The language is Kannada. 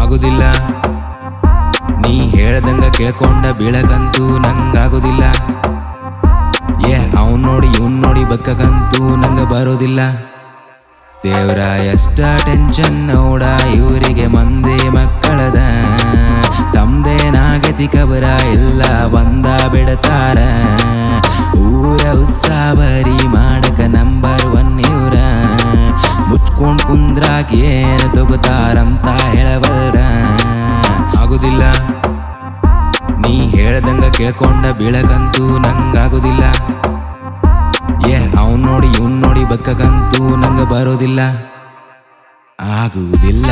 ಆಗುದಿಲ್ಲ ನೀ ಹೇಳ್ದಂಗ ಕೇಳ್ಕೊಂಡ ಬೀಳಕಂತೂ ನಂಗಾಗುದಿಲ್ಲ. ಅವನ್ ನೋಡಿ ಇವನ್ ನೋಡಿ ಬದುಕಕಂತೂ ನಂಗ ಬರೋದಿಲ್ಲ. ದೇವ್ರ ಎಷ್ಟ ಟೆನ್ಷನ್ ನೋಡ ಇವರಿಗೆ ಮಂದಿ ಮಕ್ಕಳದ, ತಮ್ದೇನಾಗತಿ ಕಬರ ಎಲ್ಲ ಬಂದ ಬಿಡತಾರ. ಊರ ಉತ್ಸಾಬರಿ ಮಾಡಕ ನಂಬರ್ 1 ಇವ್ರ, ಮುಚ್ಕೊಂಡ್ ಕುಂದ್ರಾಕ ಏನು ತಗೋತಾರಂತ ಹೇಳಬಲ್ರ. ಆಗುದಿಲ್ಲ ನೀ ಹೇಳ್ದಂಗ ಕೇಳ್ಕೊಂಡ ಬೀಳಕಂತೂ ನಂಗಾಗುದಿಲ್ಲ. ಅವನ್ ನೋಡಿ ಇವನ್ ನೋಡಿ ಬದುಕಕಂತೂ ನಂಗ ಬರೋದಿಲ್ಲ. ಆಗುವುದಿಲ್ಲ.